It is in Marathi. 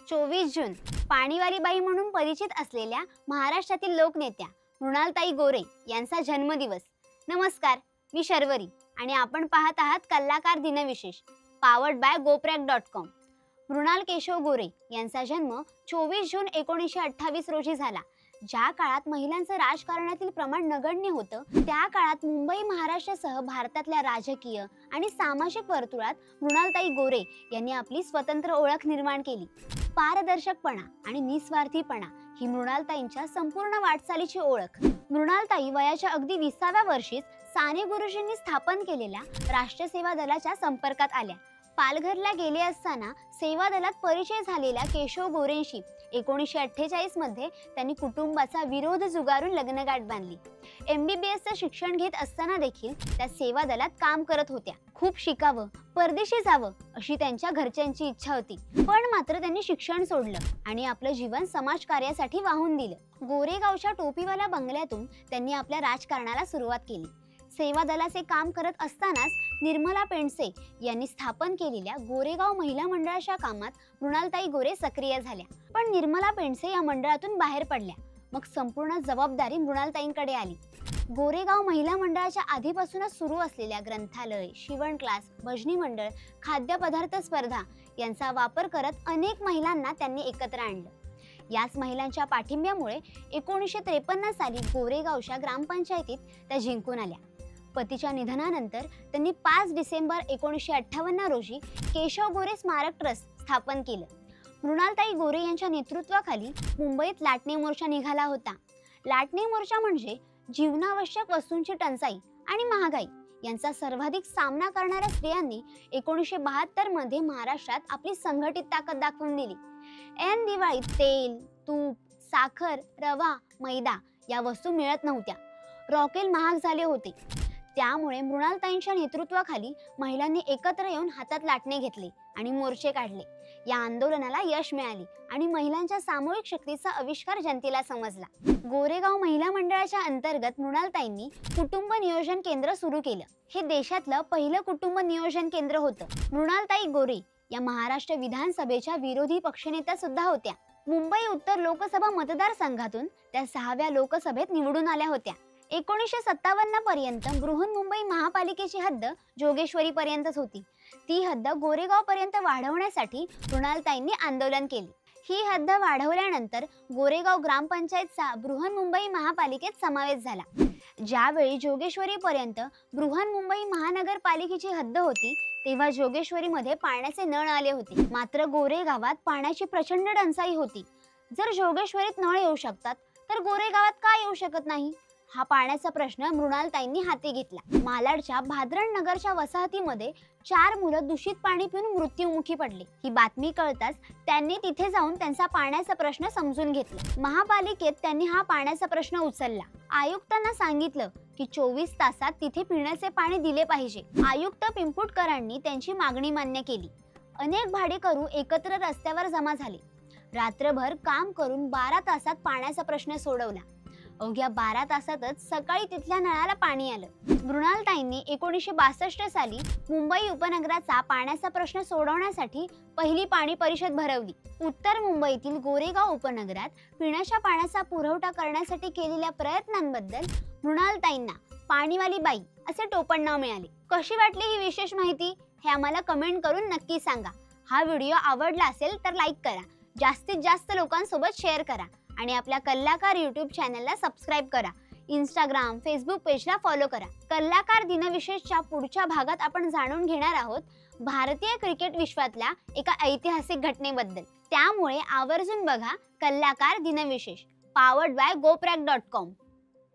24 जून पाणीवाली बाई म्हणून परिचित असलेल्या महाराष्ट्रातील लोकनेत्या मृणालताई गोरे यांचा जन्मदिवस। नमस्कार, मी शर्वरी आणि आपण पाहत आहात कलाकार दिनविशेष powered by goprag.com। Mrinal Keshav Gore यांचा जन्म 24 जून 1928 रोजी झाला। ज्या काळात महिलांचं राजकारणातील प्रमाण नगण्य होतं, त्या काळात मुंबई महाराष्ट्रासह भारतातल्या राजकीय आणि सामाजिक वर्तुळात मृणालताई गोरे यांनी आपली स्वतंत्र ओळख निर्माण केली। पारदर्शकपणा आणि निस्वार्थीपणा ही मृणालताईंच्या संपूर्ण वाटचालीची ओळख। मृणालताई वयाच्या अगदी 20व्या वर्षीच साने गुरुजींनी स्थापन केलेल्या राष्ट्रीय सेवा दलाच्या संपर्कात आल्या। पालघरला गेले असताना सेवा दलात परिचय झालेल्या केशव गोरेंशी 1948 मध्ये त्यांनी कुटुंबाचा विरोध जुगारून लग्नगाठ बांधली। MBBSचं शिक्षण घेत असताना देखील त्या सेवा दलात काम करत होत्या। खूप शिकावं, परदेशी जावं अशी त्यांच्या घरच्यांची इच्छा होती, पण मात्र त्यांनी शिक्षण सोडलं आणि आपलं जीवन समाजकार्यासाठी वाहून दिलं। गोरेगावच्या टोपीवाला बंगल्यातून त्यांनी आपल्या राजकारणाला सुरुवात केली। सेवा दलाचे काम करत असतानाच निर्मला पेंडसे यांनी स्थापन केलेल्या गोरेगाव महिला मंडळाच्या कामात मृणालताई गोरे सक्रिय झाल्या। पण निर्मला पेंडसे या मंडळातून बाहेर पडल्या। मग संपूर्ण जबाबदारी मृणालताईंकडे आली। गोरेगाव महिला मंडळाच्या आधीपासूनच सुरू असलेल्या ग्रंथालय, शिवण क्लास, भजनी मंडळ, खाद्यपदार्थ स्पर्धा यांचा वापर करत अनेक महिलांना त्यांनी एकत्र आणलं। याच महिलांच्या पाठिंब्यामुळे 1953 साली गोरेगावच्या ग्रामपंचायतीत त्या जिंकून आल्या। पतीच्या निधनानंतर त्यांनी 5 डिसेंबर 1958 रोजी केशव गोरे स्मारक ट्रस्ट स्थापन केलं। मृणालताई गोरे यांच्या नेतृत्वाखाली मुंबईत लाटणे मोर्चा निघाला होता। लाटणे मोर्चा म्हणजे जीवनावश्यक वस्तूंची टंचाई आणि महागाई यांचा सर्वाधिक सामना करणाऱ्या स्त्रियांनी 1972 मध्ये महाराष्ट्रात आपली संघटित ताकद दाखवून दिली। ऐन दिवाळीत तेल, तूप, साखर, रवा, मैदा या वस्तू मिळत नव्हत्या। रॉकेल महाग झाले होते। त्यामुळे मृणालताईंच्या नेतृत्वाखाली महिलांनी एकत्र येऊन हातात लाटणे घेतले आणि मोर्चे काढले। या आंदोलनाला यश मिळाले आणि महिलांच्या सामूहिक शक्तीचा आविष्कार जनतेला समजला। गोरेगाव महिला मंडळाच्या अंतर्गत मृणालताईंनी कुटुंब नियोजन केंद्र सुरू केलं। हे देशातलं पहिलं कुटुंब नियोजन केंद्र होतं। मृणालताई गोरे या महाराष्ट्र विधानसभेच्या विरोधी पक्षनेत्या सुद्धा होत्या। मुंबई उत्तर लोकसभा मतदारसंघातून त्या 6व्या लोकसभेत निवडून आल्या होत्या। 1957 पर्यंत बृहन्मुंबई महापालिकेची हद्द जोगेश्वरी पर्यंतच होती। ती हद्द गोरेगाव पर्यंत वाढवण्यासाठी मृणालताईंनी आंदोलन केले। ही हद्द वाढवल्यानंतर गोरेगाव ग्रामपंचायतचा बृहन्मुंबई महापालिकेत समावेश झाला। ज्यावेळी जोगेश्वरी पर्यंत बृहन्मुंबई महानगरपालिकेची हद्द होती, तेव्हा जोगेश्वरीमध्ये पाण्याचे नळ आले होते। मात्र गोरेगावात पाण्याची प्रचंड टंचाई होती। जर जोगेश्वरीत नळ येऊ शकतात तर गोरेगावात का येऊ शकत नाही? हा पाण्याचा प्रश्न मृणालताईंनी हाती घेतला। मालाडच्या भाद्रण नगरच्या वसाहतीमध्ये 4 मुलं दूषित पाणी पिऊन मृत्युमुखी पडले। ही बातमी कळताच त्यांनी तिथे जाऊन त्यांचा पाण्याचा प्रश्न समजून घेतला। महापालिकेत त्यांनी हा पाण्याचा प्रश्न उचलला। आयुक्तांना सांगितलं की 24 तासात तिथे पिण्याचे पाणी दिले पाहिजे। आयुक्त पिंपुटकरांनी त्यांची मागणी मान्य केली। अनेक भाडेकरू एकत्र रस्त्यावर जमा झाले। रात्रभर काम करून 12 तासात पाण्याचा प्रश्न सोडवला। अवघ्या 12 तासातच सकाळी तिथल्या नळाला पाणी आलं। मृणालताईंनी 1962 साली मुंबई उपनगराचा पाण्याचा प्रश्न सोडवण्यासाठी पहिली पाणी परिषद भरवली। उत्तर मुंबईतील गोरेगाव उपनगरात पिण्याच्या पाण्याचा पुरवठा करण्यासाठी केलेल्या प्रयत्नांबद्दल मृणालताईंना पाणीवाली बाई असे टोपणनाव मिळाले। कशी वाटली ही विशेष माहिती हे आम्हाला कमेंट करून नक्की सांगा। हा व्हिडिओ आवडला असेल तर लाईक करा, जास्तीत जास्त लोकांसोबत शेअर करा आणि आपल्या कलाकार YouTube चॅनलला सबस्क्राइब करा। इंस्टाग्राम, फेसबुक पेजला फॉलो करा। कलाकार दिनविशेषच्या पुढच्या भागात आपण जाणून घेणार आहोत भारतीय क्रिकेट विश्वातल्या एका ऐतिहासिक घटनेबद्दल। त्यामुळे आवर्जून बघा कलाकार दिनविशेष पावर्ड बाय goprag.com।